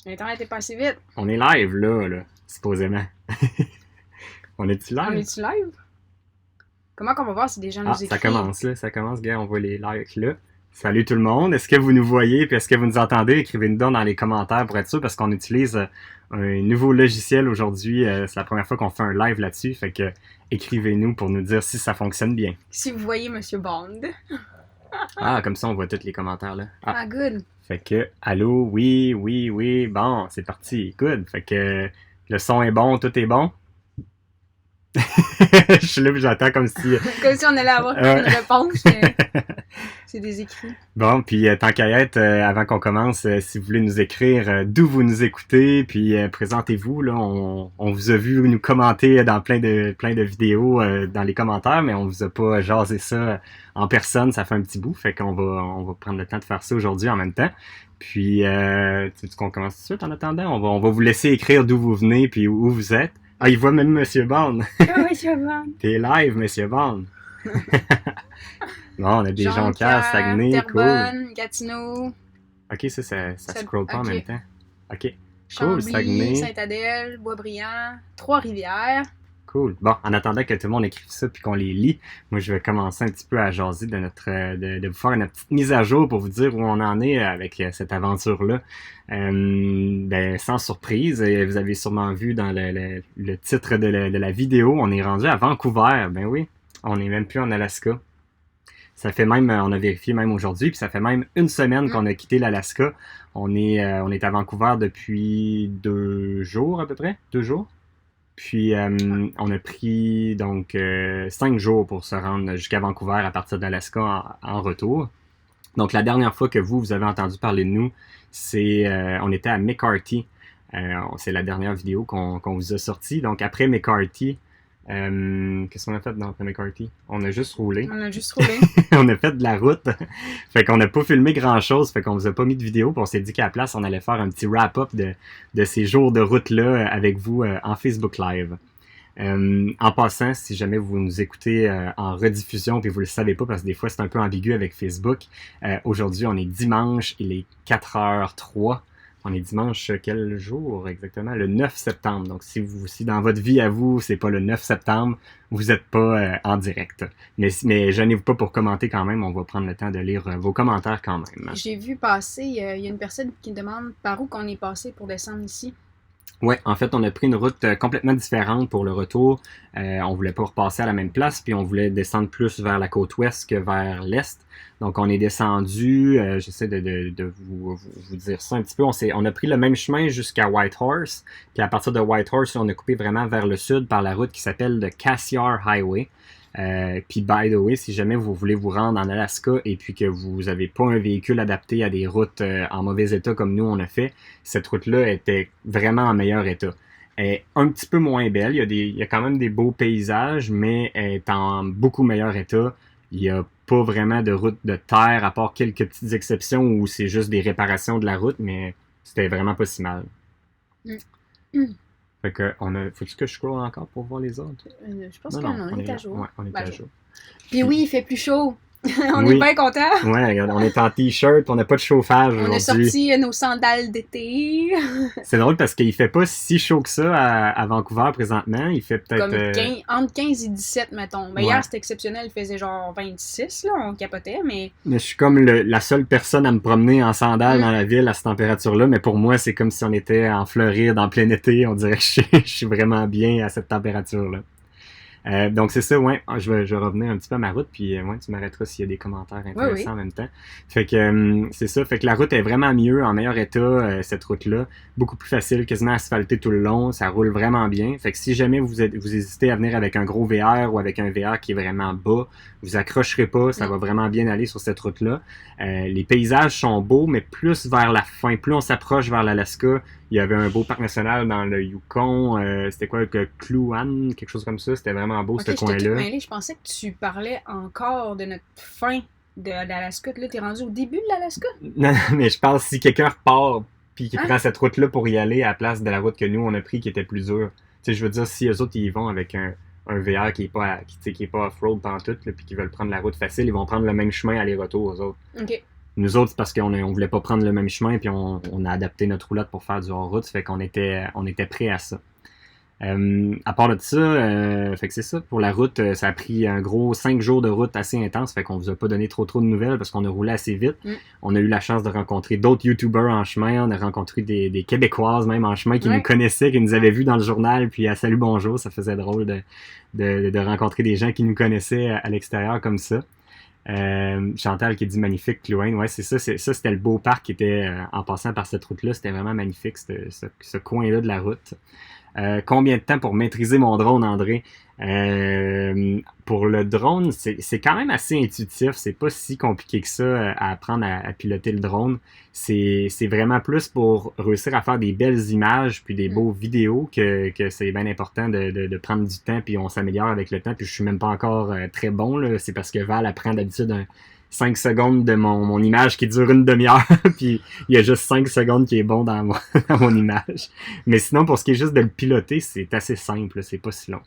Internet est passé vite. On est live, là, supposément. On est-tu On live? est-tu live? Comment qu'on va voir si des gens Ah, nous ça écrivent? commence, là. Ça commence, gars. On voit les likes, là. Salut tout le monde. Est-ce que vous nous voyez? Puis est-ce que vous nous entendez? Écrivez-nous donc dans les commentaires pour être sûr, parce qu'on utilise un nouveau logiciel aujourd'hui. C'est la première fois qu'on fait un live là-dessus. Fait que écrivez-nous pour nous dire si ça fonctionne bien. Si vous voyez Monsieur Bond. Ah, comme ça, on voit tous les commentaires, là. Ah, Ah, good. fait que, allô, oui, oui, oui. Bon, c'est parti. Good. Fait que le son est bon, tout est bon. Je suis là puis j'attends comme si... Comme si on allait avoir une réponse, mais c'est des écrits. Bon, puis tant qu'à être, avant qu'on commence, si vous voulez nous écrire d'où vous nous écoutez, puis présentez-vous, là, on vous a vu nous commenter dans plein de vidéos dans les commentaires, mais on vous a pas jasé ça en personne, ça fait un petit bout, fait on va prendre le temps de faire ça aujourd'hui en même temps. Puis, tu veux qu'on commence tout de suite en attendant? On va vous laisser écrire d'où vous venez, puis où vous êtes. Ah, il voit même Monsieur Bond. Ah, Monsieur Bond. T'es live, Monsieur Bond. Bon, on a des Jonquière, Jonquière, Saguenay, cool. Terrebonne, Gatineau, Ok, ça scroll pas en ok. même temps. Ok, cool, Chambly, Saguenay. Saint-Adèle, Boisbriand, Trois-Rivières. Cool. Bon, en attendant que tout le monde écrive ça puis qu'on les lit, moi je vais commencer un petit peu à jaser de vous faire une petite mise à jour pour vous dire où on en est avec cette aventure-là. Ben, sans surprise, vous avez sûrement vu dans le titre de la vidéo, on est rendu à Vancouver. Ben oui, on n'est même plus en Alaska. Ça fait même, on a vérifié même aujourd'hui, puis ça fait même une semaine qu'on a quitté l'Alaska. On est à Vancouver depuis 2 jours à peu près, 2 jours. Puis on a pris donc 5 jours pour se rendre jusqu'à Vancouver à partir d'Alaska en retour. Donc la dernière fois que vous avez entendu parler de nous, c'est on était à McCarthy. C'est la dernière vidéo qu'on vous a sortie. Donc après McCarthy, qu'est-ce qu'on a fait dans McCarthy? On a juste roulé. On a juste roulé. On a fait de la route. Fait qu'on n'a pas filmé grand-chose. Fait qu'on vous a pas mis de vidéo. Puis on s'est dit qu'à la place, on allait faire un petit wrap-up de ces jours de route-là avec vous en Facebook Live. En passant, si jamais vous nous écoutez en rediffusion puis vous le savez pas parce que des fois c'est un peu ambigu avec Facebook, aujourd'hui on est dimanche, il est 4h03. On est dimanche, quel jour exactement? Le 9 septembre. Donc, si dans votre vie à vous, c'est pas le 9 septembre, vous n'êtes pas en direct. Mais gênez-vous pas pour commenter quand même. On va prendre le temps de lire vos commentaires quand même. J'ai vu passer, il y a une personne qui demande par où qu'on est passé pour descendre ici. Ouais, en fait, on a pris une route complètement différente pour le retour. On voulait pas repasser à la même place, puis on voulait descendre plus vers la côte ouest que vers l'est. Donc, on est descendu, j'essaie de vous dire ça un petit peu. On a pris le même chemin jusqu'à Whitehorse, puis à partir de Whitehorse, on a coupé vraiment vers le sud par la route qui s'appelle le Cassiar Highway. Puis by the way, si jamais vous voulez vous rendre en Alaska et puis que vous n'avez pas un véhicule adapté à des routes en mauvais état comme nous on a fait, cette route-là était vraiment en meilleur état. Elle est un petit peu moins belle, il y a quand même des beaux paysages, mais elle est en beaucoup meilleur état. Il n'y a pas vraiment de route de terre, à part quelques petites exceptions où c'est juste des réparations de la route, mais c'était vraiment pas si mal. Fait que, faut-tu que je scroll encore pour voir les autres? Je pense qu'on est à jour. Ouais, on est à jour. Puis oui, il fait plus chaud. On Oui. est bien contents. Ouais, regarde, on est en t-shirt, on n'a pas de chauffage On a aujourd'hui. sorti nos sandales d'été. C'est drôle parce qu'il fait pas si chaud que ça à Vancouver présentement. Il fait peut-être... Comme entre 15 et 17, mettons. Mais Ouais. hier, c'était exceptionnel. Il faisait genre 26, là. On capotait, mais... Mais je suis comme la seule personne à me promener en sandales dans la ville à cette température-là. Mais pour moi, c'est comme si on était en Floride en plein été. On dirait que je suis vraiment bien à cette température-là. Donc c'est ça, ouais. Je vais revenir un petit peu à ma route, puis ouais, tu m'arrêteras s'il y a des commentaires intéressants en même temps. Fait que c'est ça, fait que la route est vraiment mieux, en meilleur état, cette route-là. Beaucoup plus facile, quasiment asphaltée tout le long, ça roule vraiment bien. Fait que si jamais vous hésitez à venir avec un gros VR ou avec un VR qui est vraiment bas, vous accrocherez pas, ça va vraiment bien aller sur cette route-là. Les paysages sont beaux, mais plus vers la fin, plus on s'approche vers l'Alaska. Il y avait un beau parc national dans le Yukon. C'était quoi, que Kluane, quelque chose comme ça. C'était vraiment beau, ce coin-là. Je pensais que tu parlais encore de notre fin de l'Alaska. Là, t'es rendu au début de l'Alaska? Non, mais je pense si quelqu'un repart puis qui prend cette route-là pour y aller à la place de la route que nous, on a pris qui était plus dure. Tu sais, je veux dire, si eux autres, ils y vont avec un VR qui est pas off-road pantoute, puis qui veulent prendre la route facile, ils vont prendre le même chemin aller-retour aux autres. OK. Nous autres, c'est parce qu'on voulait pas prendre le même chemin, puis on a adapté notre roulotte pour faire du hors-route, ça fait qu'on était prêt à ça. À part de ça, fait que c'est ça. Pour la route, ça a pris un gros 5 jours de route assez intense. Fait qu'on vous a pas donné trop de nouvelles parce qu'on a roulé assez vite. On a eu la chance de rencontrer d'autres YouTubers en chemin. On a rencontré des Québécoises même en chemin qui nous connaissaient, qui nous avaient vus dans le journal. Puis à Salut Bonjour, ça faisait drôle de rencontrer des gens qui nous connaissaient à l'extérieur comme ça. Chantal qui dit magnifique, Chloé. Ouais, c'est ça. Ça, c'était le beau parc qui était en passant par cette route-là. C'était vraiment magnifique, ce coin-là de la route. Combien de temps pour maîtriser mon drone, André? Pour le drone, c'est quand même assez intuitif. C'est pas si compliqué que ça à apprendre à piloter le drone. C'est vraiment plus pour réussir à faire des belles images puis des beaux vidéos que c'est bien important de prendre du temps puis on s'améliore avec le temps. Puis je suis même pas encore très bon, là. C'est parce que Val apprend d'habitude 5 secondes de mon image qui dure une demi-heure, puis il y a juste 5 secondes qui est bon dans mon image. Mais sinon, pour ce qui est juste de le piloter, c'est assez simple, c'est pas si long.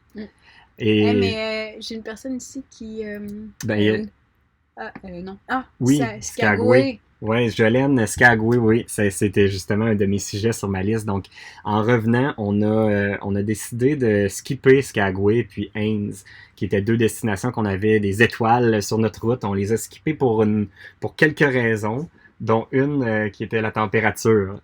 Mais j'ai une personne ici qui... non. Oui, Skagway. Oui, Jolene Skagway, oui. C'était justement un de mes sujets sur ma liste. Donc, en revenant, on a décidé de skipper Skagway puis Haines, qui étaient 2 destinations qu'on avait des étoiles sur notre route. On les a skippées pour quelques raisons, dont une qui était la température.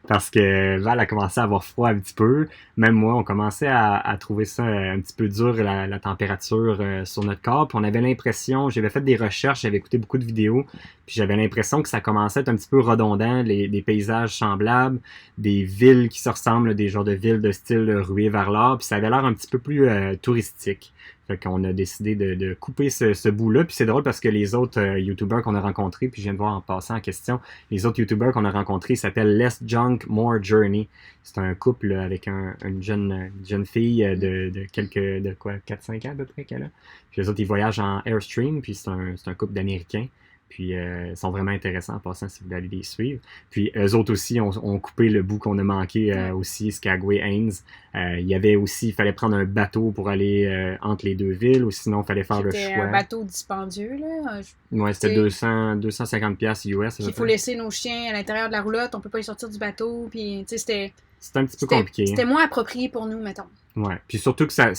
Parce que Val a commencé à avoir froid un petit peu. Même moi, on commençait à trouver ça un petit peu dur, la température sur notre corps. Puis on avait l'impression, j'avais fait des recherches, j'avais écouté beaucoup de vidéos, puis j'avais l'impression que ça commençait à être un petit peu redondant, des paysages semblables, des villes qui se ressemblent, des genres de villes de style ruée vers l'or, puis ça avait l'air un petit peu plus touristique. Fait qu'on a décidé de couper ce bout-là. Puis c'est drôle parce que les autres YouTubers qu'on a rencontrés, puis je viens de voir en passant en question, les autres YouTubers qu'on a rencontrés s'appellent Less Junk, More Journey. C'est un couple avec une jeune fille de 4-5 ans à peu près qu'elle a. Puis les autres, ils voyagent en Airstream, puis c'est un couple d'Américains. Puis ils sont vraiment intéressants en passant si vous voulez aller les suivre. Puis eux autres aussi ont coupé le bout qu'on a manqué aussi, Skagway, Haines. Il fallait prendre un bateau pour aller entre les 2 villes, ou sinon il fallait faire le choix. C'était un bateau dispendieux, là. Ouais, c'était 250$ US. Il faut laisser nos chiens à l'intérieur de la roulotte, on peut pas les sortir du bateau, puis c'était un petit peu compliqué. C'était moins approprié pour nous, mettons. Ouais, puis surtout que ça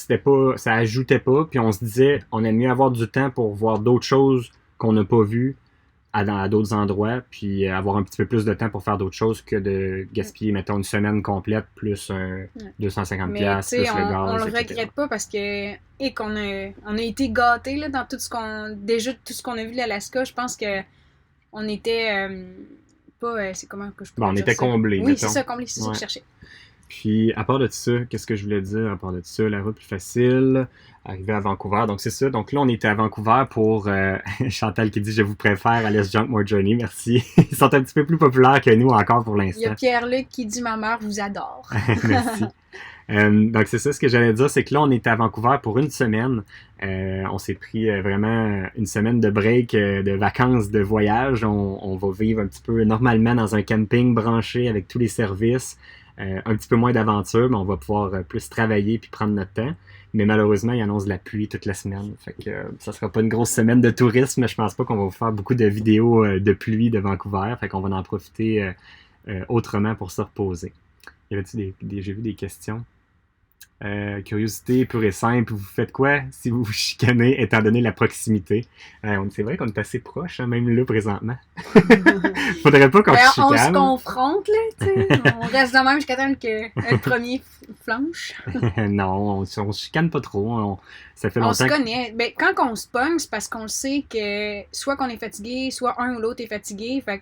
ajoutait pas, puis on se disait, on aime mieux avoir du temps pour voir d'autres choses qu'on n'a pas vues à d'autres endroits, puis avoir un petit peu plus de temps pour faire d'autres choses que de gaspiller, mettons, une semaine complète plus 250$, plus le gaz, on le regrette pas parce que on a été gâtés là, dans tout ce qu'on a vu de l'Alaska. Je pense que on était pas... c'est comment que je peux dire on était comblés, oui, c'est ça, comblés, c'est ça que je cherchais. Puis, à part de ça, qu'est-ce que je voulais dire? À part de ça, la route plus facile, arriver à Vancouver. Donc, c'est ça. Donc là, on était à Vancouver pour Chantal qui dit « Je vous préfère à Less Junk, More Journey. » Merci. Ils sont un petit peu plus populaires que nous encore pour l'instant. Il y a Pierre-Luc qui dit « Ma mère vous adore. » Merci. Donc, c'est ça ce que j'allais dire, c'est que là, on était à Vancouver pour une semaine. On s'est pris vraiment une semaine de break, de vacances, de voyage. On va vivre un petit peu normalement dans un camping branché avec tous les services. Un petit peu moins d'aventure, mais on va pouvoir plus travailler puis prendre notre temps. Mais malheureusement, il annonce de la pluie toute la semaine. Fait que ça sera pas une grosse semaine de tourisme, mais je pense pas qu'on va vous faire beaucoup de vidéos de pluie de Vancouver. Fait qu'on va en profiter autrement pour se reposer. Y avait-tu j'ai vu des questions? Curiosité pure et simple, vous faites quoi si vous vous chicanez étant donné la proximité? C'est vrai qu'on est assez proche, hein, même là présentement. Faudrait pas qu'on se chicane. On se confronte, là, tu sais. On reste de même jusqu'à temps que le premier flanche. Non, on se chicane pas trop. Ça fait on longtemps. Se connaît. Ben, quand on se pogne, c'est parce qu'on sait que soit qu'on est fatigué, soit un ou l'autre est fatigué. Fait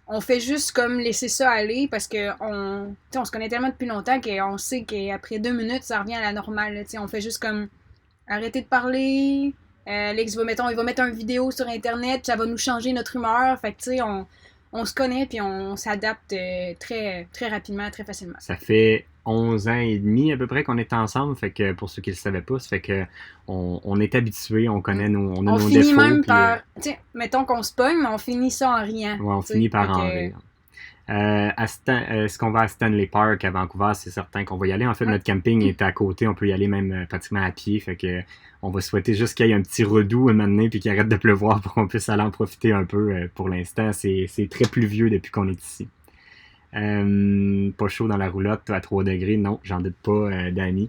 on fait juste comme laisser ça aller parce que on se connaît tellement depuis longtemps qu'on sait qu'après 2 minutes, ça revient à la normale. Là, on fait juste comme arrêter de parler. Alex il va mettre une vidéo sur Internet, ça va nous changer notre humeur. Fait que tu sais, on se connaît puis on s'adapte très, très rapidement, très facilement. Ça fait 11 ans et demi à peu près qu'on est ensemble, fait que pour ceux qui le savaient pas, ça fait que on est habitués, on connaît nos défauts. On finit même par, mettons qu'on se pogne, mais on finit ça en riant. Ouais, on finit par en rire. Est-ce qu'on va à Stanley Park à Vancouver? C'est certain qu'on va y aller. En fait, notre camping est à côté. On peut y aller même pratiquement à pied. Fait que on va souhaiter juste qu'il y ait un petit redoux un moment donné puis qu'il arrête de pleuvoir pour qu'on puisse aller en profiter un peu. Pour l'instant, c'est très pluvieux depuis qu'on est ici. Pas chaud dans la roulotte à 3 degrés. Non, j'en doute pas, Danny.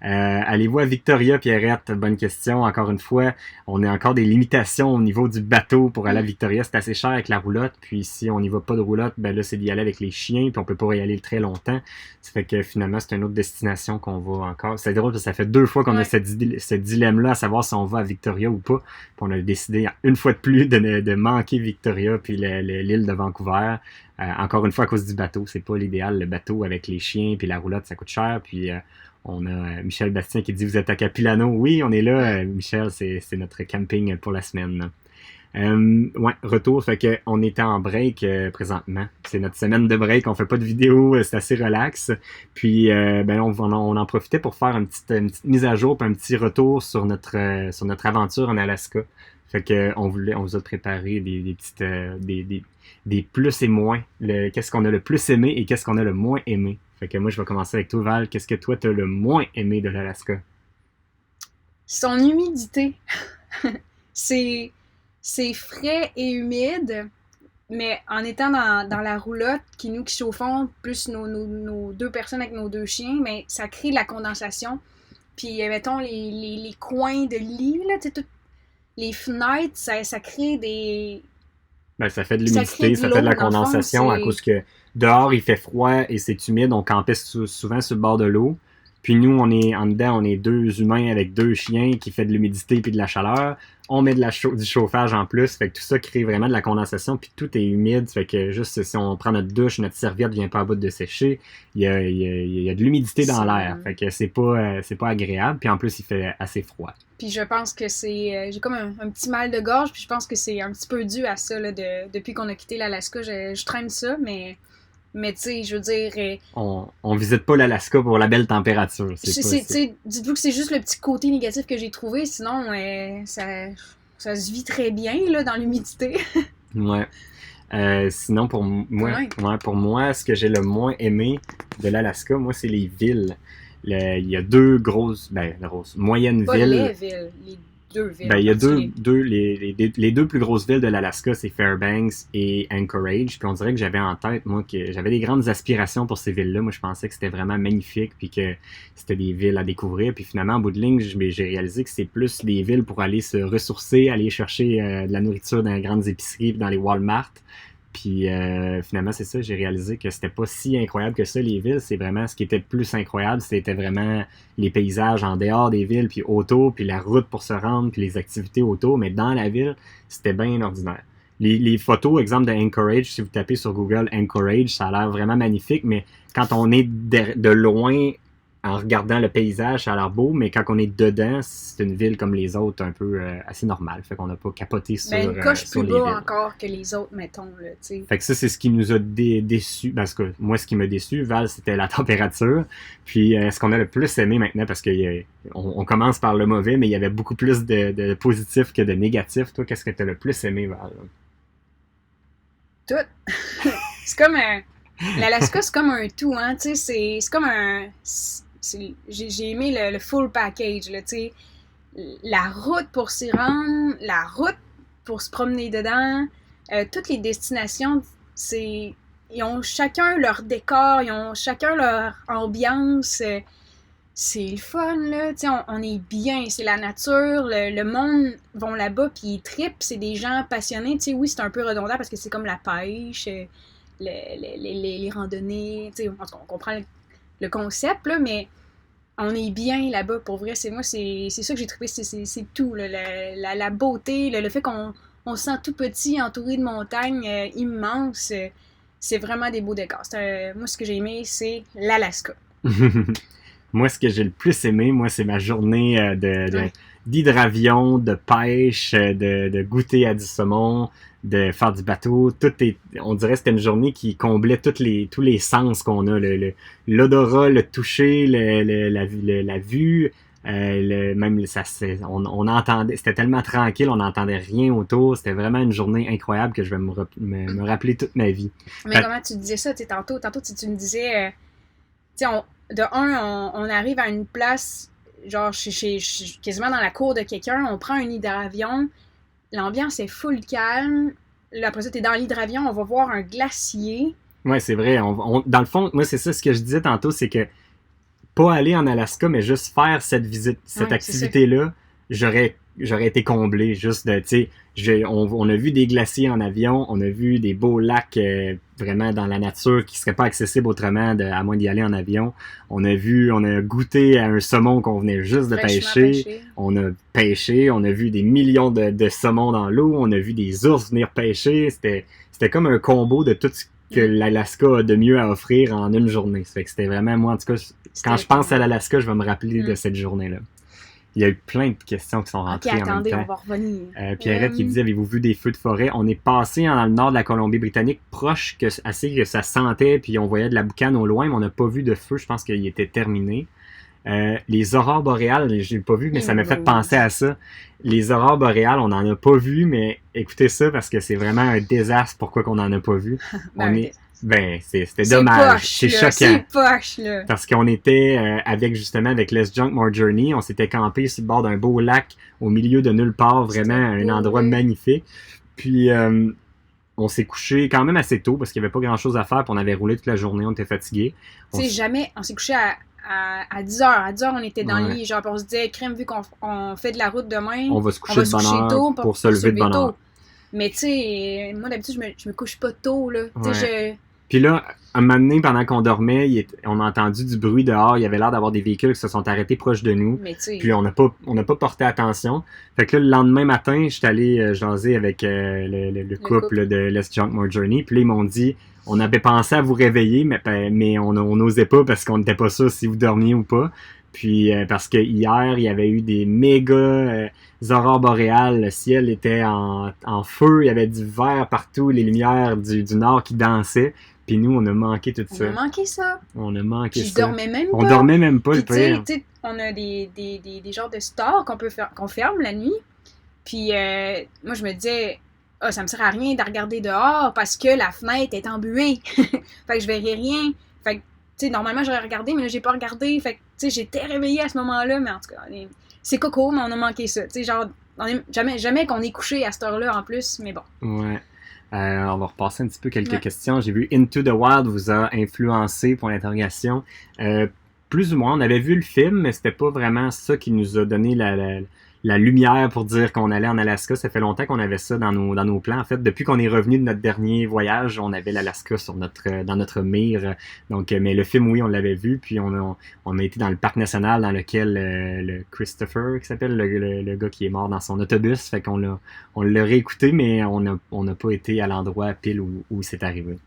Allez-vous à Victoria, Pierrette? Bonne question. Encore une fois, on a encore des limitations au niveau du bateau pour aller à Victoria. C'est assez cher avec la roulotte. Puis si on n'y va pas de roulotte, ben là, c'est d'y aller avec les chiens. Puis on peut pas y aller très longtemps. Ça fait que finalement, c'est une autre destination qu'on va encore. C'est drôle parce que ça fait 2 fois qu'on a ce dilemme-là à savoir si on va à Victoria ou pas. Puis on a décidé une fois de plus de manquer Victoria puis l'île de Vancouver. Encore une fois, à cause du bateau. C'est pas l'idéal. Le bateau avec les chiens puis la roulotte, ça coûte cher. Puis on a Michel Bastien qui dit « Vous êtes à Capilano? » Oui, on est là, Michel, c'est notre camping pour la semaine. Ouais, retour, fait que on était en break présentement. C'est notre semaine de break, on fait pas de vidéo, c'est assez relax. Puis ben on en profitait pour faire une petite mise à jour, puis un petit retour sur notre aventure en Alaska. Fait que on vous a préparé des petites des plus et moins. Qu'est-ce qu'on a le plus aimé et qu'est-ce qu'on a le moins aimé. Fait que moi, je vais commencer avec toi, Val. Qu'est-ce que toi, t'as le moins aimé de l'Alaska? Son humidité. c'est frais et humide, mais en étant dans la roulotte, qui chauffons, plus nos 2 personnes avec nos 2 chiens, mais ça crée de la condensation. Puis, mettons, les coins de lit, là, les fenêtres, ça crée des... Ben, ça fait de l'humidité, ça fait de la condensation à cause que dehors, il fait froid et c'est humide. On campait souvent sur le bord de l'eau. Puis nous, on est en dedans, on est 2 humains avec 2 chiens qui fait de l'humidité puis de la chaleur. On met du chauffage en plus. Fait que tout ça crée vraiment de la condensation puis tout est humide. Fait que juste si on prend notre douche, notre serviette vient pas à bout de sécher. Il y a de l'humidité dans l'air. Fait que c'est pas agréable. Puis en plus, il fait assez froid. Puis je pense que j'ai comme un petit mal de gorge. Puis je pense que c'est un petit peu dû à ça. Là, depuis qu'on a quitté l'Alaska, je traîne ça, mais tu sais, je veux dire... On visite pas l'Alaska pour la belle température. Dites-vous que c'est juste le petit côté négatif que j'ai trouvé. Sinon, ça se vit très bien là, dans l'humidité. Ouais. Sinon, pour moi, ce que j'ai le moins aimé de l'Alaska, moi, c'est les villes. Il y a 2 moyennes pas villes. Les villes, les 2 villes. Ben, il y a les 2 plus grosses villes de l'Alaska, c'est Fairbanks et Anchorage. Puis on dirait que j'avais en tête, moi, que j'avais des grandes aspirations pour ces villes-là. Moi, je pensais que c'était vraiment magnifique, puis que c'était des villes à découvrir. Puis finalement, en bout de ligne, j'ai réalisé que c'est plus des villes pour aller se ressourcer, aller chercher de la nourriture dans les grandes épiceries, puis dans les Walmart. Puis finalement, c'est ça, j'ai réalisé que c'était pas si incroyable que ça, les villes. C'est vraiment ce qui était le plus incroyable, c'était vraiment les paysages en dehors des villes, puis autour, puis la route pour se rendre, puis les activités autour. Mais dans la ville, c'était bien ordinaire. Les photos, exemple de Anchorage, si vous tapez sur Google Anchorage, ça a l'air vraiment magnifique, mais quand on est de loin, en regardant le paysage, ça a l'air beau, mais quand on est dedans, c'est une ville comme les autres, un peu assez normale. Fait qu'on n'a pas capoté sur les villes. Une coche plus bas encore que les autres, mettons. Là, t'sais. Fait que ça, c'est ce qui nous a déçus. Parce que moi, ce qui m'a déçu, Val, c'était la température. Puis, ce qu'on a le plus aimé maintenant, parce qu'on commence par le mauvais, mais il y avait beaucoup plus de positifs que de négatifs. Toi, qu'est-ce que tu as le plus aimé, Val? Tout. C'est comme l'Alaska, c'est comme un tout, hein. Tu sais, c'est comme un... J'ai aimé le full package, là, tu sais. La route pour s'y rendre, la route pour se promener dedans, toutes les destinations, ils ont chacun leur décor, ils ont chacun leur ambiance. C'est le fun, là, tu sais, on est bien, c'est la nature, le monde vont là-bas, puis ils trippent, c'est des gens passionnés, tu sais, oui, c'est un peu redondant parce que c'est comme la pêche, les randonnées, tu sais, on comprend le concept, là, mais on est bien là-bas, pour vrai. C'est ça que j'ai trippé, c'est tout. Là, la beauté, le fait qu'on se sent tout petit, entouré de montagnes immenses. C'est vraiment des beaux décors. Moi, ce que j'ai aimé, c'est l'Alaska. Moi, ce que j'ai le plus aimé, moi, c'est ma journée d'hydravion, de pêche, de goûter à du saumon, de faire du bateau. On dirait que c'était une journée qui comblait tous les sens qu'on a. L'odorat, le toucher, la vue, On entendait, c'était tellement tranquille, on n'entendait rien autour. C'était vraiment une journée incroyable que je vais me rappeler toute ma vie. Mais comment tu disais ça, tu sais, tantôt tu me disais, tu sais, on arrive à une place, genre, quasiment dans la cour de quelqu'un, on prend un hydravion, l'ambiance est full calme, là, après ça, t'es dans l'hydravion, on va voir un glacier. Ouais, c'est vrai. Dans le fond, moi, c'est ça ce que je disais tantôt, c'est que pas aller en Alaska, mais juste faire cette visite, cette activité-là, j'aurais été comblé. Juste de, tu sais, on a vu des glaciers en avion, on a vu des beaux lacs vraiment dans la nature qui seraient pas accessibles autrement à moins d'y aller en avion. On a goûté à un saumon qu'on venait juste de pêcher. On a pêché, on a vu des millions de saumons dans l'eau, on a vu des ours venir pêcher. C'était comme un combo de tout ce que l'Alaska a de mieux à offrir en une journée. Ça fait que c'était vraiment, moi, en tout cas, quand je pense à l'Alaska, je vais me rappeler de cette journée-là. Il y a eu plein de questions qui sont rentrées en même temps. On va revenir. Pierrette qui disait, avez-vous vu des feux de forêt? On est passé dans le nord de la Colombie-Britannique, proche assez que ça sentait, puis on voyait de la boucane au loin, mais on n'a pas vu de feu. Je pense qu'il était terminé. Les aurores boréales, je l'ai pas vu, mais ça m'a fait penser à ça. Les aurores boréales, on n'en a pas vu, mais écoutez ça parce que c'est vraiment un désastre pourquoi qu'on n'en a pas vu. C'était dommage. C'est choquant. C'est poche, là. Parce qu'on était avec Let's Junk More Journey, on s'était campé sur le bord d'un beau lac au milieu de nulle part, vraiment un endroit magnifique. Puis on s'est couché quand même assez tôt parce qu'il n'y avait pas grand chose à faire, puis on avait roulé toute la journée, on était fatigués. On s'est couché à 10h. À 10h, on était dans le lit. Genre, on se disait, crème, vu qu'on fait de la route demain, on va se coucher de bonne heure tôt pour se lever de bonne heure. Mais tu sais, moi d'habitude, je me couche pas tôt, là. Puis là, un moment donné, pendant qu'on dormait, on a entendu du bruit dehors. Il y avait l'air d'avoir des véhicules qui se sont arrêtés proches de nous. Puis on n'a pas porté attention. Fait que là, le lendemain matin, j'étais allé jaser avec le couple de Let's Junk More Journey. Puis là, ils m'ont dit, on avait pensé à vous réveiller, mais on n'osait pas parce qu'on n'était pas sûr si vous dormiez ou pas. Puis parce que hier, il y avait eu des méga aurores boréales, le ciel était en feu, il y avait du vert partout, les lumières du nord qui dansaient. Puis nous, on a manqué tout ça. On a manqué ça. Puis je dormais même pas. On dormait même pas, le pire. On a des genres de stores qu'on ferme la nuit. Puis moi, je me disais, ça me sert à rien de regarder dehors parce que la fenêtre est embuée. Fait que je verrais rien. Fait que, tu sais, normalement, j'aurais regardé, mais là, j'ai pas regardé. Fait que, tu sais, j'étais réveillée à ce moment-là. Mais en tout cas, c'est coco, mais on a manqué ça. Tu sais, genre, jamais qu'on est couché à cette heure-là en plus, mais bon. Ouais. On va repasser un petit peu quelques questions. J'ai vu Into the Wild vous a influencé, point d'interrogation. Plus ou moins, on avait vu le film, mais c'était pas vraiment ça qui nous a donné la lumière pour dire qu'on allait en Alaska. Ça fait longtemps qu'on avait ça dans nos plans. En fait, depuis qu'on est revenu de notre dernier voyage, on avait l'Alaska dans notre mire. Donc, mais le film, oui, on l'avait vu. Puis on a été dans le parc national dans lequel le Christopher, qui s'appelle le gars qui est mort dans son autobus. Fait qu'on l'a réécouté, mais on n'a pas été à l'endroit pile où c'est arrivé.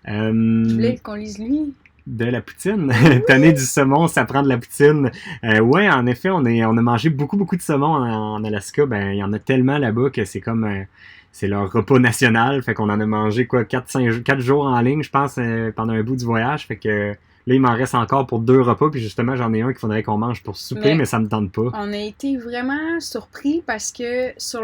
Je voulais qu'on lise lui. De la poutine. Tanner du saumon, ça prend de la poutine. Ouais, en effet, on a mangé beaucoup de saumon en Alaska. Ben, il y en a tellement là-bas que c'est comme c'est leur repas national. Fait qu'on en a mangé 4 jours en ligne, je pense, pendant un bout du voyage. Fait que là, il m'en reste encore pour 2 repas. Puis justement, j'en ai un qu'il faudrait qu'on mange pour souper, mais ça me tente pas. On a été vraiment surpris parce que sur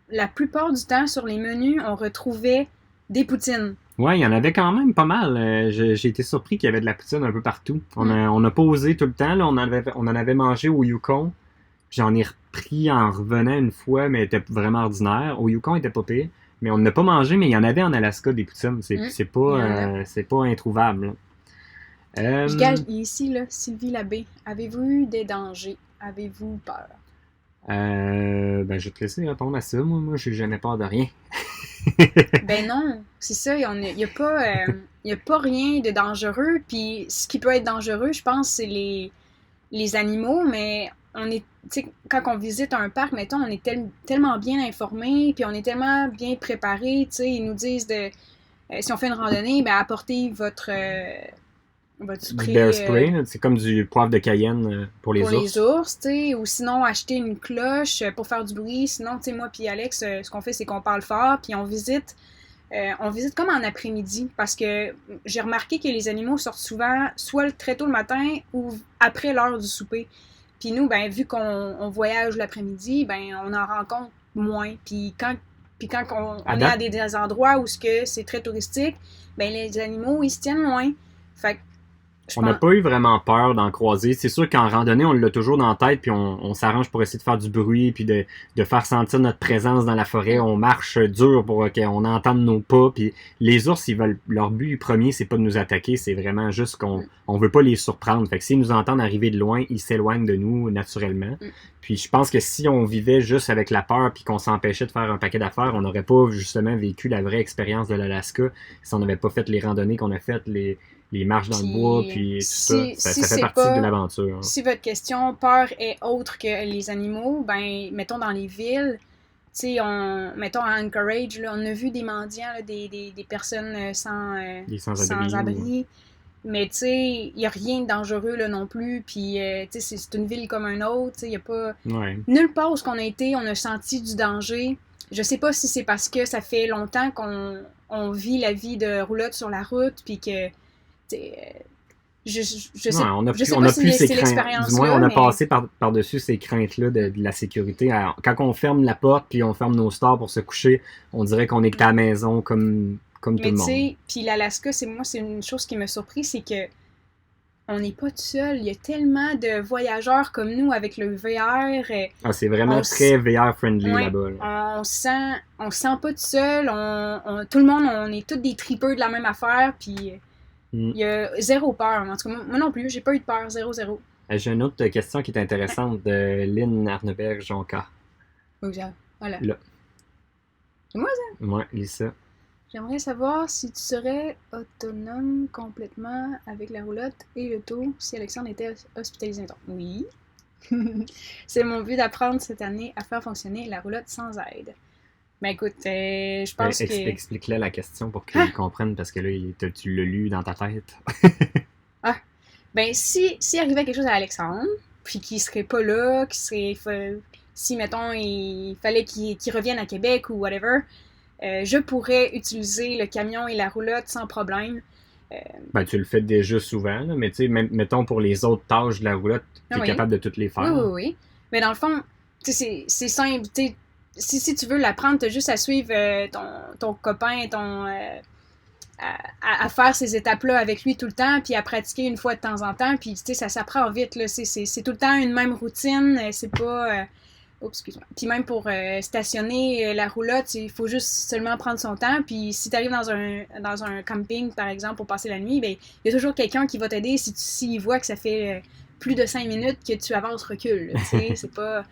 la plupart du temps, sur les menus, on retrouvait des poutines. Ouais, il y en avait quand même pas mal. J'ai été surpris qu'il y avait de la poutine un peu partout. On a pas osé tout le temps. Là, on en avait mangé au Yukon. J'en ai repris en revenant une fois, mais elle était vraiment ordinaire. Au Yukon, elle était pas pire. Mais on n'a pas mangé, mais il y en avait en Alaska des poutines. C'est pas introuvable. Je gage ici, là, Sylvie Labbé. Avez-vous eu des dangers? Avez-vous peur? Je vais te laisser répondre à ça. Moi, j'ai jamais peur de rien. Ben non, c'est ça. Il n'y a pas rien de dangereux. Puis ce qui peut être dangereux, je pense, c'est les animaux. Mais quand on visite un parc, mettons, on est tellement bien informés, puis on est tellement bien préparés. Ils nous disent si on fait une randonnée, ben apportez votre spray. Bear spray, c'est comme du poivre de Cayenne pour les ours. Ou sinon acheter une cloche pour faire du bruit. Sinon, moi puis Alex, ce qu'on fait, c'est qu'on parle fort, puis on visite comme en après-midi, parce que j'ai remarqué que les animaux sortent souvent soit très tôt le matin ou après l'heure du souper. Puis nous, ben, vu qu'on voyage l'après-midi, ben, on en rencontre moins. Puis quand on est à des endroits où c'est très touristique, ben, les animaux, ils se tiennent loin. Fait que On n'a pas eu vraiment peur d'en croiser. C'est sûr qu'en randonnée, on l'a toujours dans la tête, puis on s'arrange pour essayer de faire du bruit, puis de faire sentir notre présence dans la forêt. On marche dur pour qu'on entende nos pas. Puis les ours, leur but premier, c'est pas de nous attaquer, c'est vraiment juste qu'on veut pas les surprendre. Fait que s'ils nous entendent arriver de loin, ils s'éloignent de nous naturellement. Puis je pense que si on vivait juste avec la peur, puis qu'on s'empêchait de faire un paquet d'affaires, on n'aurait pas justement vécu la vraie expérience de l'Alaska si on n'avait pas fait les randonnées qu'on a faites, les marches dans le bois, puis tout ça fait partie de l'aventure. Si votre question, peur est autre que les animaux, ben, mettons dans les villes, tu sais, mettons à Anchorage, là, on a vu des mendiants, là, des personnes sans abri. Mais tu sais, il n'y a rien de dangereux là, non plus. Puis, tu sais, c'est une ville comme un autre. Tu sais, il n'y a pas... Ouais. Nulle part où on a été, on a senti du danger. Je sais pas si c'est parce que ça fait longtemps qu'on vit la vie de roulotte sur la route, puis que... Je sais pas si c'est l'expérience. Du moins, on a passé par-dessus ces craintes-là de la sécurité. Alors, quand on ferme la porte puis on ferme nos stores pour se coucher, on dirait qu'on est à la maison comme tout le monde. Puis l'Alaska, c'est une chose qui m'a surpris, c'est que on n'est pas tout seul. Il y a tellement de voyageurs comme nous avec le VR. C'est vraiment très VR-friendly là-bas. Là. On se sent pas tout seul. Tout le monde, on est tous des tripeux de la même affaire. Puis il y a zéro peur. En tout cas, moi non plus, j'ai pas eu de peur. 0-0. J'ai une autre question qui est intéressante de Lynn Arneberg-Jonca. Voilà. Là. C'est moi, ça? Ouais, lis ça. J'aimerais savoir si tu serais autonome complètement avec la roulotte et le taux si Alexandre était hospitalisé. Donc, oui. C'est mon but d'apprendre cette année à faire fonctionner la roulotte sans aide. Ben écoute, je pense que... Explique-le la question pour qu'ils comprennent, parce que là, tu l'as lu dans ta tête. Ben, si arrivait quelque chose à Alexandre, puis qu'il serait pas là, si, mettons, il fallait qu'il revienne à Québec ou whatever... je pourrais utiliser le camion et la roulotte sans problème. Tu le fais déjà souvent, là, mais tu sais, mettons pour les autres tâches de la roulotte, tu es capable de toutes les faire. Oui. Mais dans le fond, c'est simple. Si tu veux l'apprendre, tu as juste à suivre ton copain, à faire ces étapes-là avec lui tout le temps, puis à pratiquer une fois de temps en temps, puis ça s'apprend vite. Là. C'est tout le temps une même routine. C'est pas... excuse-moi. Puis même pour stationner la roulotte, il faut juste seulement prendre son temps. Puis si tu arrives dans un camping, par exemple, pour passer la nuit, ben il y a toujours quelqu'un qui va t'aider s'il voit que ça fait plus de 5 minutes que tu avances, recules. C'est pas...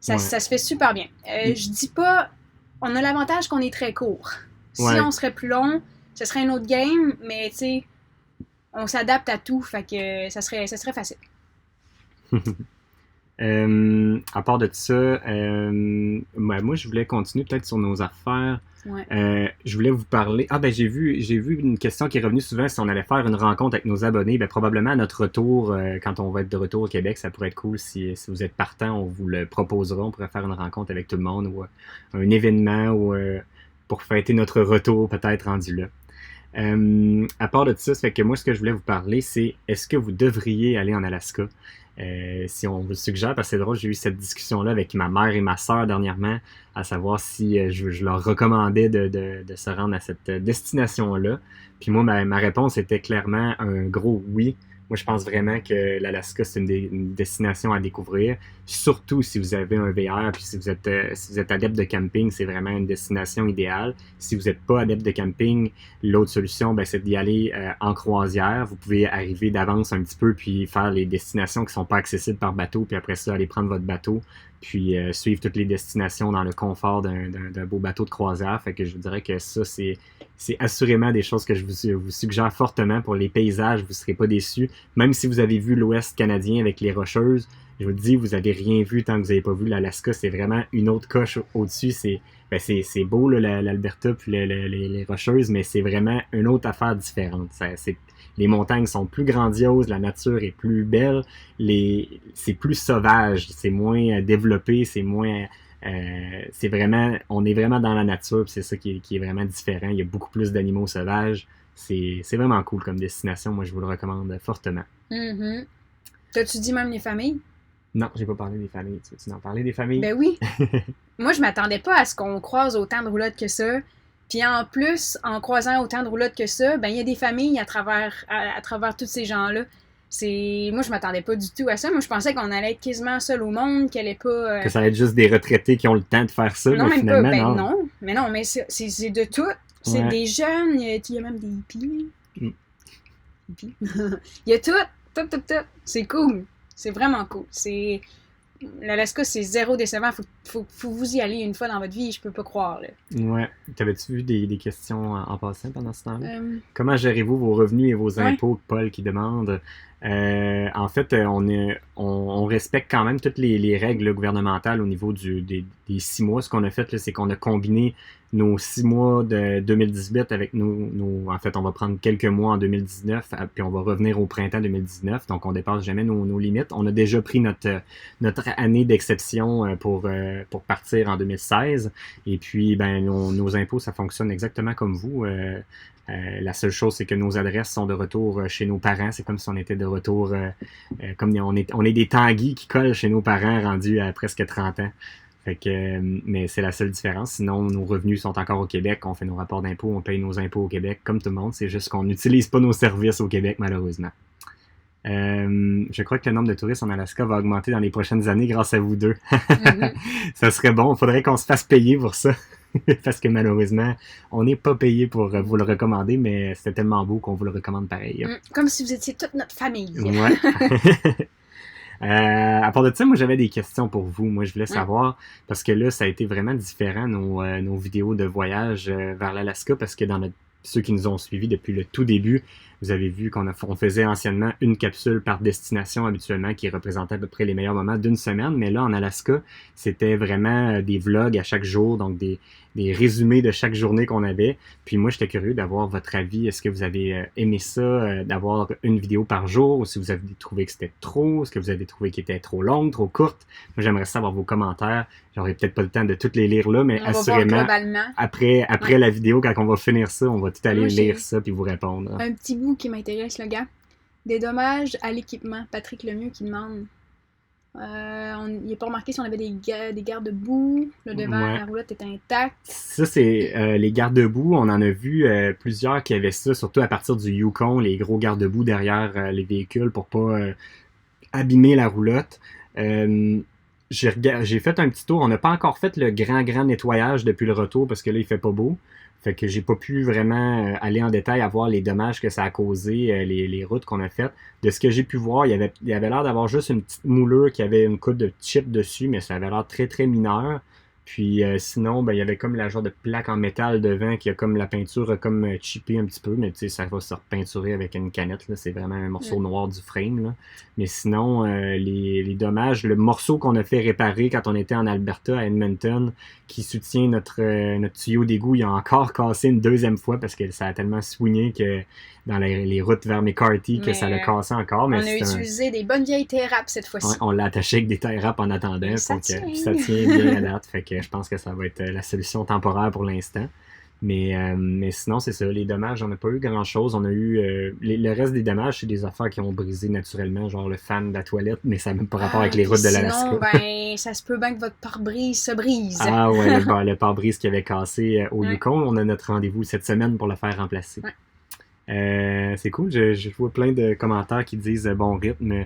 Ça se fait super bien. Je dis pas... On a l'avantage qu'on est très court. Si on serait plus long, ce serait un autre game, mais tu sais, on s'adapte à tout, fait que ça serait facile. À part de ça, moi je voulais continuer peut-être sur nos affaires. Je voulais vous parler. J'ai vu une question qui est revenue souvent si on allait faire une rencontre avec nos abonnés. Probablement à notre retour, quand on va être de retour au Québec, ça pourrait être cool si vous êtes partant, on vous le proposera. On pourrait faire une rencontre avec tout le monde ou un événement ou pour fêter notre retour peut-être rendu là. À part de ça, ça fait que moi ce que je voulais vous parler, c'est est-ce que vous devriez aller en Alaska? Si on vous le suggère, parce que c'est drôle, j'ai eu cette discussion-là avec ma mère et ma sœur dernièrement, à savoir si je leur recommandais de se rendre à cette destination-là. Puis moi, ma réponse était clairement un gros oui. Moi, je pense vraiment que l'Alaska, c'est une destination à découvrir, surtout si vous avez un VR, puis si vous êtes adepte de camping, c'est vraiment une destination idéale. Si vous n'êtes pas adepte de camping, l'autre solution, c'est d'y aller en croisière. Vous pouvez arriver d'avance un petit peu, puis faire les destinations qui sont pas accessibles par bateau, puis après ça, aller prendre votre bateau, puis suivre toutes les destinations dans le confort d'un beau bateau de croisière. Fait que je vous dirais que ça, c'est assurément des choses que je vous suggère fortement. Pour les paysages, vous ne serez pas déçus. Même si vous avez vu l'Ouest canadien avec les Rocheuses, je vous le dis, vous n'avez rien vu tant que vous n'avez pas vu l'Alaska. C'est vraiment une autre coche au-dessus. C'est beau, l'Alberta puis les Rocheuses, mais c'est vraiment une autre affaire différente. Les montagnes sont plus grandioses, la nature est plus belle, c'est plus sauvage, c'est moins développé, c'est moins... on est vraiment dans la nature, puis c'est ça qui est vraiment différent. Il y a beaucoup plus d'animaux sauvages. C'est vraiment cool comme destination. Moi, je vous le recommande fortement. Mm-hmm. T'as-tu dit même les familles? Non, j'ai pas parlé des familles. Tu veux en parler des familles? Ben oui. Moi, je m'attendais pas à ce qu'on croise autant de roulottes que ça. Puis en plus, en croisant autant de roulottes que ça, ben il y a des familles à travers tous ces gens-là. Moi, je m'attendais pas du tout à ça. Moi, je pensais qu'on allait être quasiment seul au monde, qu'elle est pas. Que ça va être juste des retraités qui ont le temps de faire ça, Non, mais même pas. finalement, Ben non. non. Mais non, mais c'est de tout. C'est Ouais. des jeunes, il y a même des hippies. Mm. Hippies. Il y a tout. Tout, tout, tout. C'est cool. C'est vraiment cool. L'Alaska, c'est zéro décevant. Faut vous y aller une fois dans votre vie, je peux pas croire. Là. Ouais. T'avais-tu vu des questions en passant pendant ce temps-là? Euh, Comment gérez-vous vos revenus et vos ouais. impôts, Paul qui demande? En fait, on respecte quand même toutes les règles là, gouvernementales au niveau des 6 mois. Ce qu'on a fait, là, c'est qu'on a combiné nos 6 mois de 2018 avec en fait, on va prendre quelques mois en 2019, puis on va revenir au printemps 2019. Donc, on dépasse jamais nos limites. On a déjà pris notre année d'exception pour partir en 2016. Et puis, ben, nos impôts, ça fonctionne exactement comme vous. La seule chose, c'est que nos adresses sont de retour chez nos parents. C'est comme si on était de retour, comme on est des tanguis qui collent chez nos parents rendus à presque 30 ans. Fait que, mais c'est la seule différence. Sinon, nos revenus sont encore au Québec. On fait nos rapports d'impôts, on paye nos impôts au Québec, comme tout le monde. C'est juste qu'on n'utilise pas nos services au Québec, malheureusement. Je crois que le nombre de touristes en Alaska va augmenter dans les prochaines années grâce à vous deux. Mhm. Ça serait bon. Il faudrait qu'on se fasse payer pour ça. Parce que malheureusement, on n'est pas payé pour vous le recommander, mais c'était tellement beau qu'on vous le recommande pareil. Comme si vous étiez toute notre famille. Ouais. À part de ça, moi j'avais des questions pour vous. Moi je voulais savoir, parce que là ça a été vraiment différent nos vidéos de voyage vers l'Alaska, parce que ceux qui nous ont suivis depuis le tout début, vous avez vu on faisait anciennement une capsule par destination habituellement qui représentait à peu près les meilleurs moments d'une semaine, mais là en Alaska, c'était vraiment des vlogs à chaque jour, donc des résumés de chaque journée qu'on avait. Puis moi, j'étais curieux d'avoir votre avis. Est-ce que vous avez aimé ça, d'avoir une vidéo par jour, ou si vous avez trouvé que c'était trop, est-ce que vous avez trouvé qu'elle était trop longue, trop courte? Moi, j'aimerais savoir vos commentaires. J'aurai peut-être pas le temps de toutes les lire là, mais On va voir assurément, globalement. après Ouais. la vidéo, quand on va finir ça, on va tout aller Moi, j'ai lire ça puis vous répondre. un petit bout qui m'intéresse, le gars. Des dommages à l'équipement. Patrick Lemieux qui demande. Il n'est pas remarqué si on avait des garde-boue. Le devant, Ouais. la roulotte est intacte. Ça, c'est les garde-boue. On en a vu plusieurs qui avaient ça, surtout à partir du Yukon, les gros garde-boue derrière les véhicules pour pas abîmer la roulotte. J'ai fait un petit tour. On n'a pas encore fait le grand nettoyage depuis le retour parce que là, il fait pas beau. Fait que j'ai pas pu vraiment aller en détail à voir les dommages que ça a causé, les routes qu'on a faites. De ce que j'ai pu voir, il y avait l'air d'avoir juste une petite moulure qui avait une couche de chip dessus, mais ça avait l'air très mineur. Puis sinon, ben, il y avait comme la genre de plaque en métal devant qui a comme la peinture a comme chippé un petit peu, mais tu sais, ça va se repeinturer avec une canette. Là. C'est vraiment un morceau noir du frame. Là. Mais sinon, les dommages, le morceau qu'on a fait réparer quand on était en Alberta, à Edmonton, qui soutient notre tuyau d'égout, il a encore cassé une deuxième fois parce que ça a tellement swingé que dans les routes vers McCarthy que ça l'a cassé encore. Mais on a utilisé des bonnes vieilles terrapes cette fois-ci. Ouais, on l'a attaché avec des tie wraps en attendant. Ça tient bien à date. Fait que je pense que ça va être la solution temporaire pour l'instant. Mais sinon, c'est ça. Les dommages, on n'a pas eu grand-chose. On a eu... le reste des dommages, c'est des affaires qui ont brisé naturellement, genre le fan de la toilette, mais ça n'a même pas rapport avec les routes de l'Alaska. Sinon, ben, ça se peut bien que votre pare-brise se brise. Ah ouais, le pare-brise qui avait cassé au Yukon. On a notre rendez-vous cette semaine pour le faire remplacer. C'est cool. Je vois plein de commentaires qui disent bon rythme.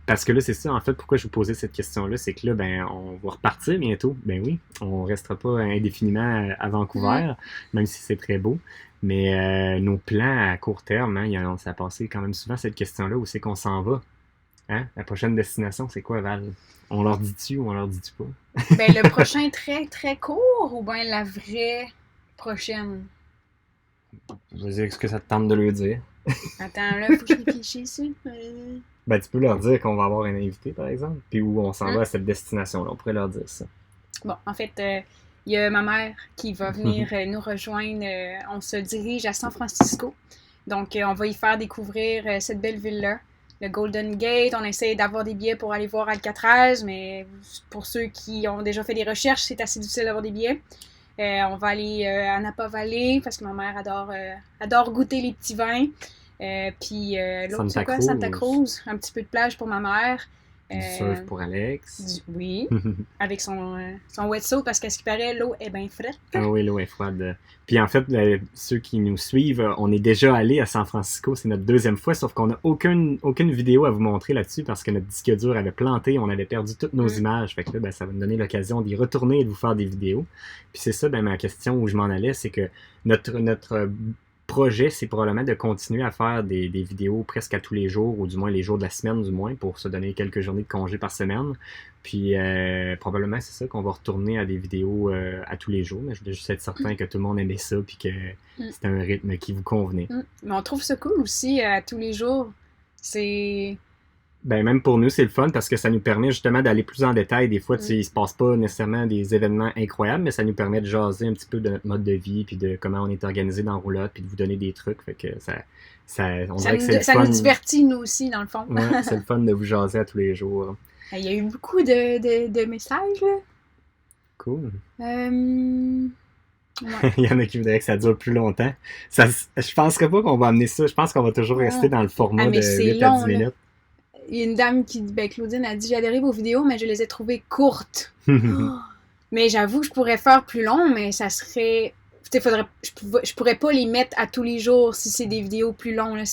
Parce que là, c'est ça, en fait, pourquoi je vous posais cette question-là, c'est que là, ben, on va repartir bientôt. Ben oui, on restera pas indéfiniment à Vancouver, même si c'est très beau. Mais nos plans à court terme, hein, ça a passé quand même souvent cette question-là, où c'est qu'on s'en va? Hein? La prochaine destination, c'est quoi, Val? On leur dit-tu ou on leur dit-tu pas? Ben, le prochain très court ou bien la vraie prochaine? Vas-y, est-ce que ça te tente de le dire? Attends, là, faut que je réfléchisse. Ben, tu peux leur dire qu'on va avoir un invité, par exemple, puis où on s'en va à cette destination-là. On pourrait leur dire ça. Bon, en fait, il y a ma mère qui va venir nous rejoindre. On se dirige à San Francisco. Donc, on va y faire découvrir cette belle ville-là. Le Golden Gate. On essaie d'avoir des billets pour aller voir Alcatraz, mais pour ceux qui ont déjà fait des recherches, c'est assez difficile d'avoir des billets. On va aller à Napa Valley parce que ma mère adore goûter les petits vins. Puis l'autre, c'est quoi? Santa Cruz. Un petit peu de plage pour ma mère. Du surf pour Alex. Oui, avec son wetsuit parce qu'à ce qui paraît, l'eau est bien frette. Ah oui, l'eau est froide. Puis en fait, ceux qui nous suivent, on est déjà allé à San Francisco, c'est notre deuxième fois, sauf qu'on n'a aucune vidéo à vous montrer là-dessus parce que notre disque dur avait planté, on avait perdu toutes nos images. Fait que là, ben, ça va nous donner l'occasion d'y retourner et de vous faire des vidéos. Puis c'est ça, ben, ma question où je m'en allais, c'est que notre projet, c'est probablement de continuer à faire des vidéos presque à tous les jours, ou du moins les jours de la semaine, du moins, pour se donner quelques journées de congé par semaine. Puis probablement, c'est ça qu'on va retourner à des vidéos à tous les jours. Mais je voulais juste être certain que tout le monde aimait ça, puis que c'était un rythme qui vous convenait. Mais on trouve ça cool aussi à tous les jours. C'est... Ben, même pour nous, c'est le fun parce que ça nous permet justement d'aller plus en détail. Des fois, il se passe pas nécessairement des événements incroyables, mais ça nous permet de jaser un petit peu de notre mode de vie, puis de comment on est organisé dans Roulotte, puis de vous donner des trucs. Fait que on dirait que c'est le fun. Ça nous divertit, nous aussi, dans le fond. Ouais, c'est le fun de vous jaser à tous les jours. Il y a eu beaucoup de messages, là. Cool. Ouais. Il y en a qui voudraient que ça dure plus longtemps. Je penserais pas qu'on va amener ça. Je pense qu'on va toujours rester dans le format de 8 à 10 minutes. Il y a une dame qui dit, Claudine a dit, j'ai adhéré vos vidéos, mais je les ai trouvées courtes. Mais j'avoue que je pourrais faire plus long, mais ça serait... je pourrais pas les mettre à tous les jours si c'est des vidéos plus longues. Là,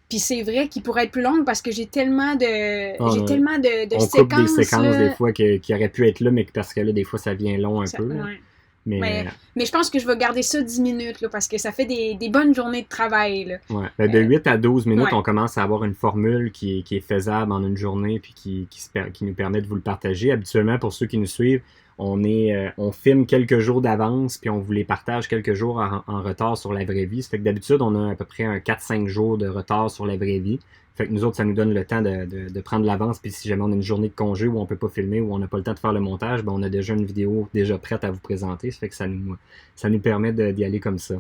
puis c'est vrai qu'ils pourraient être plus longues parce que j'ai tellement de on séquences. On coupe des séquences des fois qui auraient pu être là, mais parce que là, des fois, ça vient long un peu. Ouais. Mais je pense que je vais garder ça 10 minutes là, parce que ça fait des bonnes journées de travail. Là. Ouais. Ben, de 8 à 12 minutes, on commence à avoir une formule qui est faisable en une journée puis qui nous permet de vous le partager. Habituellement, pour ceux qui nous suivent, on filme quelques jours d'avance puis on vous les partage quelques jours en retard sur la vraie vie. Ça fait que d'habitude, on a à peu près un 4-5 jours de retard sur la vraie vie. Fait que nous autres, ça nous donne le temps de prendre l'avance, puis si jamais on a une journée de congé où on peut pas filmer, où on n'a pas le temps de faire le montage, ben on a déjà une vidéo déjà prête à vous présenter. Ça fait que ça nous permet d'y aller comme ça.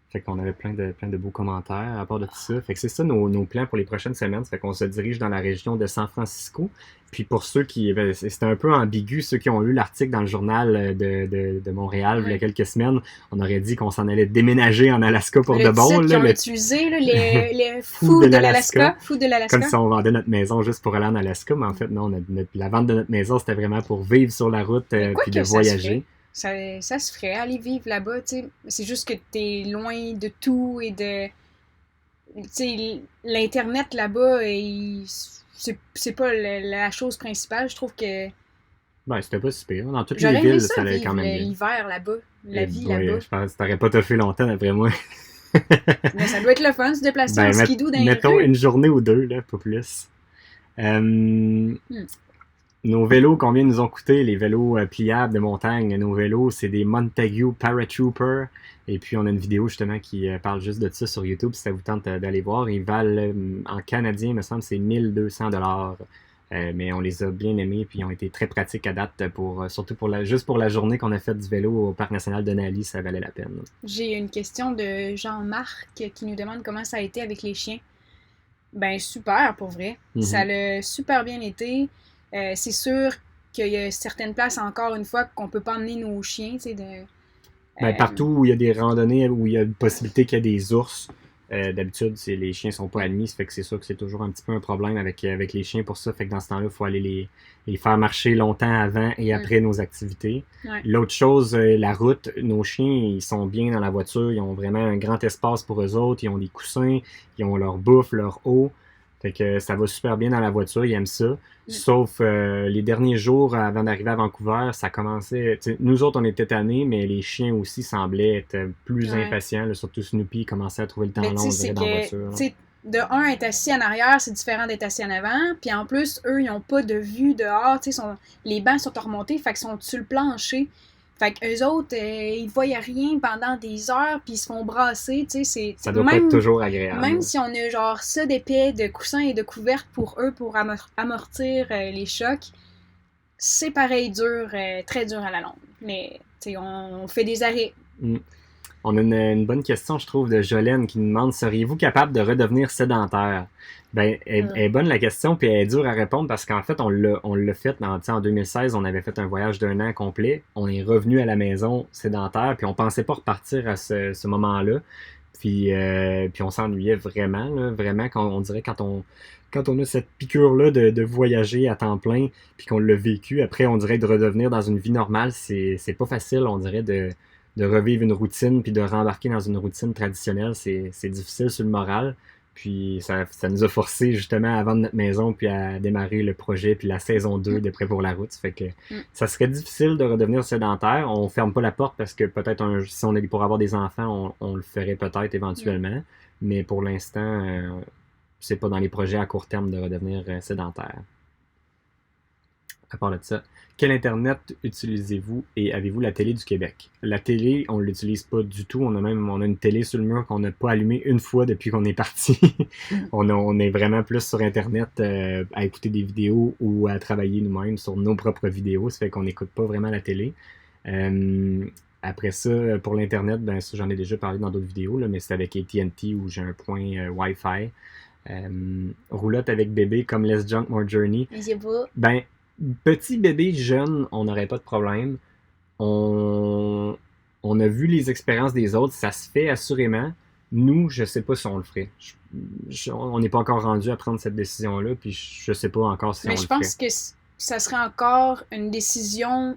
Fait qu'on avait plein de beaux commentaires à part de tout ça. Fait que c'est ça nos plans pour les prochaines semaines. Ça fait qu'on se dirige dans la région de San Francisco. Puis pour ceux qui... c'était un peu ambigu, ceux qui ont lu l'article dans le journal de Montréal il y a quelques semaines, on aurait dit qu'on s'en allait déménager en Alaska pour de bon. Là, on a utilisé là, les fous de l'Alaska. Comme si on vendait notre maison juste pour aller en Alaska. Mais en fait, non, la vente de notre maison, c'était vraiment pour vivre sur la route puis de voyager. Ça se ferait, aller vivre là-bas, tu sais. C'est juste que t'es loin de tout et de... Tu sais, l'Internet là-bas, c'est pas la chose principale. Je trouve que... Ben, c'était pas si pire. Dans toutes les villes, ça allait quand même bien. L'hiver là-bas, la vie là-bas. Je pense que t'aurais pas toffé longtemps, d'après moi. Mais ça doit être le fun, se déplacer en skidoo dans les mettons rues. Une journée ou deux, là, pas plus. Nos vélos, combien nous ont coûté, les vélos pliables de montagne? Nos vélos, c'est des Montague Paratrooper. Et puis, on a une vidéo, justement, qui parle juste de ça sur YouTube, si ça vous tente d'aller voir. Ils valent, en canadien, il me semble, c'est 1200 $. Mais on les a bien aimés, puis ils ont été très pratiques à date, surtout juste pour la journée qu'on a faite du vélo au Parc national de Denali, ça valait la peine. J'ai une question de Jean-Marc qui nous demande comment ça a été avec les chiens. Ben, super, pour vrai. Ça l'a super bien été. C'est sûr qu'il y a certaines places, encore une fois, qu'on peut pas emmener nos chiens, tu sais, partout où il y a des randonnées, où il y a une possibilité qu'il y ait des ours, d'habitude, les chiens sont pas admis, ça fait que c'est sûr que c'est toujours un petit peu un problème avec les chiens pour ça, fait que dans ce temps-là, il faut aller les faire marcher longtemps avant et après nos activités. Ouais. L'autre chose, la route, nos chiens, ils sont bien dans la voiture, ils ont vraiment un grand espace pour eux autres, ils ont des coussins, ils ont leur bouffe, leur eau. Fait que ça va super bien dans la voiture, ils aiment ça. Sauf les derniers jours avant d'arriver à Vancouver, ça commençait... Nous autres, on était tannés, mais les chiens aussi semblaient être plus impatients. Là, surtout Snoopy commençait à trouver le temps long, on dirait, dans la voiture. De un, être assis en arrière, c'est différent d'être assis en avant. Puis en plus, eux, ils n'ont pas de vue dehors. Les bancs sont remontés, fait qu'ils sont sur le plancher. Fait qu'eux autres, ils voient rien pendant des heures, puis ils se font brasser, tu sais, ça doit pas être toujours agréable. Même si on a genre ça d'épais, de coussins et de couvertes pour eux, pour amortir les chocs, c'est pareil dur, très dur à la longue. Mais, tu sais, on fait des arrêts. On a une bonne question, je trouve, de Jolène qui nous demande « Seriez-vous capable de redevenir sédentaire? » Ben, elle est bonne la question, puis elle est dure à répondre parce qu'en fait, on l'a fait en 2016, on avait fait un voyage d'1 an complet. On est revenu à la maison sédentaire, puis on pensait pas repartir à ce moment-là. Puis on s'ennuyait vraiment, là, vraiment, on dirait quand on a cette piqûre-là de voyager à temps plein, puis qu'on l'a vécu, après on dirait de redevenir dans une vie normale, c'est pas facile, on dirait de revivre une routine, puis de rembarquer dans une routine traditionnelle, c'est difficile sur le moral. Puis ça nous a forcé justement à vendre notre maison, puis à démarrer le projet, puis la saison 2 de Prêt pour la route. Ça fait que ça serait difficile de redevenir sédentaire. On ferme pas la porte parce que peut-être si on est pour avoir des enfants, on le ferait peut-être éventuellement. Mais pour l'instant, c'est pas dans les projets à court terme de redevenir sédentaire. À part de ça, quel Internet utilisez-vous et avez-vous la télé du Québec? La télé, on ne l'utilise pas du tout. On a une télé sur le mur qu'on n'a pas allumée une fois depuis qu'on est parti. On est vraiment plus sur Internet à écouter des vidéos ou à travailler nous-mêmes sur nos propres vidéos. Ça fait qu'on n'écoute pas vraiment la télé. Après ça, pour l'Internet, ben ça j'en ai déjà parlé dans d'autres vidéos, là, mais c'est avec AT&T où j'ai un point Wi-Fi. Roulotte avec bébé comme Less Junk More Journey. Ben, petit bébé jeune, on n'aurait pas de problème. On a vu les expériences des autres, ça se fait assurément. Nous, je sais pas si on le ferait. On n'est pas encore rendu à prendre cette décision-là, puis je sais pas encore si on le ferait. Mais je pense que ça serait encore une décision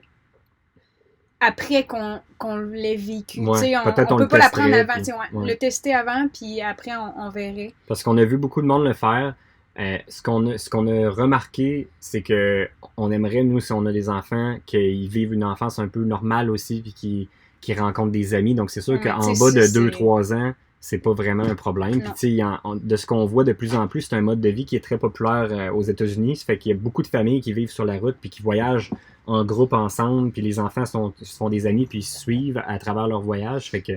après qu'on l'ait vécu. Ouais, on peut pas la prendre avant. Puis, le tester avant, puis après, on verrait. Parce qu'on a vu beaucoup de monde le faire. Ce qu'on a remarqué, c'est que on aimerait, nous, si on a des enfants, qu'ils vivent une enfance un peu normale aussi, puis qu'ils rencontrent des amis. Donc, c'est sûr qu'en bas de 2-3 ans, c'est pas vraiment un problème. Puis, tu sais, de ce qu'on voit de plus en plus, c'est un mode de vie qui est très populaire aux États-Unis. Ça fait qu'il y a beaucoup de familles qui vivent sur la route, puis qui voyagent en groupe ensemble, puis les enfants se font des amis, puis ils se suivent à travers leur voyage. Fait que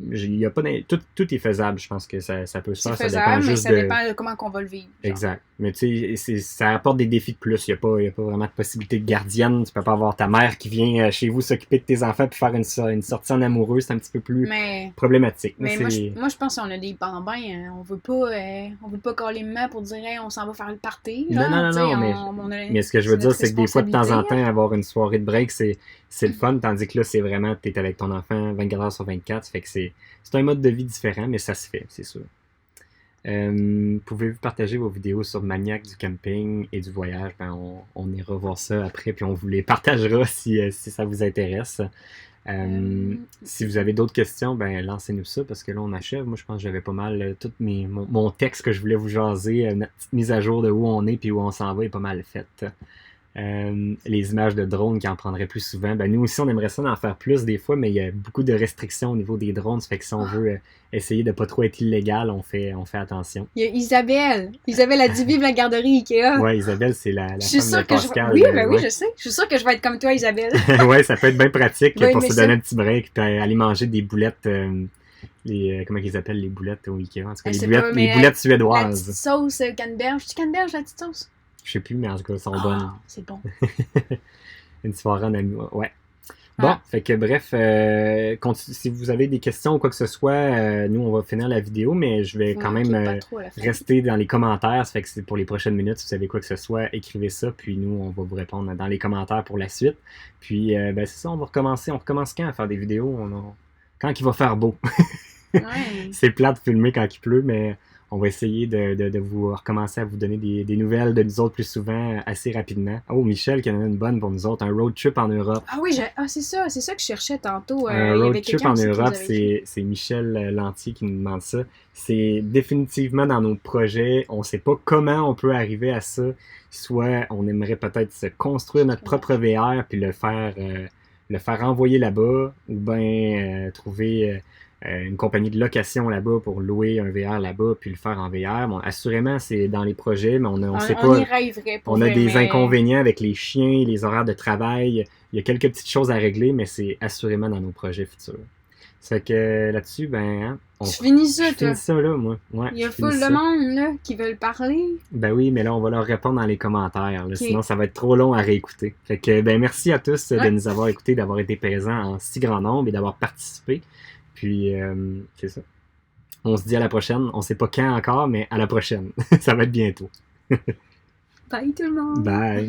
y a pas tout est faisable, je pense que ça peut se faire. C'est faisable, mais ça dépend de comment on va le vivre. Genre. Exact. Mais tu sais, ça apporte des défis de plus. Il n'y a pas vraiment de possibilité de gardienne. Tu peux pas avoir ta mère qui vient chez vous s'occuper de tes enfants puis faire une sortie en amoureux. C'est un petit peu plus problématique. Mais moi, je pense qu'on a des bambins. Hein. On veut pas caler maman pour dire hey, on s'en va faire le party. Genre, non, mais ce que je veux dire, c'est que des fois, de temps en temps, avoir une soirée de break, c'est le fun. Tandis que là, c'est vraiment, t'es avec ton enfant 24 heures sur 24. Ça fait que c'est un mode de vie différent, mais ça se fait, c'est sûr. Pouvez-vous partager vos vidéos sur Maniac du camping et du voyage? Ben, on ira voir ça après, puis on vous les partagera si ça vous intéresse. Si vous avez d'autres questions, ben lancez-nous ça, parce que là, on achève. Moi, je pense que j'avais pas mal tout mon texte que je voulais vous jaser, notre petite mise à jour de où on est puis où on s'en va est pas mal faite. Les images de drones qui en prendraient plus souvent. Ben, nous aussi, on aimerait ça d'en faire plus des fois, mais il y a beaucoup de restrictions au niveau des drones. Ça fait que si on veut essayer de pas trop être illégal, on fait attention. Il y a Isabelle. Isabelle a dit vive la garderie Ikea. Ouais, Isabelle, c'est la femme de Pascal. Oui, ben oui, je sais. Je suis sûre que je vais être comme toi, Isabelle. Ouais, ça peut être bien pratique pour se donner un petit break et aller manger des boulettes. Comment ils appellent les boulettes au Ikea? En tout cas, les boulettes suédoises. La petite sauce canneberge. Tu canneberge, la petite sauce? Je sais plus, mais en tout cas, elles sont bonnes. C'est bon. Une soirée en ami. Ouais. Bon, fait que bref, si vous avez des questions ou quoi que ce soit, nous, on va finir la vidéo, mais je vais quand même rester dans les commentaires. Ça fait que c'est pour les prochaines minutes. Si vous savez quoi que ce soit, écrivez ça, puis nous, on va vous répondre dans les commentaires pour la suite. Puis, c'est ça, on va recommencer. On recommence quand à faire des vidéos? Quand il va faire beau. C'est plat de filmer quand il pleut, mais on va essayer de vous recommencer à vous donner des nouvelles de nous autres plus souvent, assez rapidement. Oh, Michel qui en a une bonne pour nous autres, un road trip en Europe. Ah oui, c'est ça que je cherchais tantôt. Un road trip en Europe, c'est Michel Lantier qui nous demande ça. C'est définitivement dans nos projets. On ne sait pas comment on peut arriver à ça. Soit on aimerait peut-être se construire notre propre VR puis le faire envoyer là-bas, ou bien trouver une compagnie de location là-bas pour louer un VR là-bas puis le faire en VR. Bon, assurément, c'est dans les projets, mais on sait pas. Y rêverait pour on a des inconvénients avec les chiens, les horaires de travail. Il y a quelques petites choses à régler, mais c'est assurément dans nos projets futurs. Ça fait que là-dessus, tu finis ça, toi? Je finis ça, là, moi. Ouais, il y a full de monde, là, qui veulent parler. Ben oui, mais là, on va leur répondre dans les commentaires, là, sinon ça va être trop long à réécouter. Fait que, merci à tous de nous avoir écoutés, d'avoir été présents en si grand nombre et d'avoir participé. Puis, c'est ça. On se dit à la prochaine. On sait pas quand encore, mais à la prochaine. Ça va être bientôt. Bye tout le monde. Bye.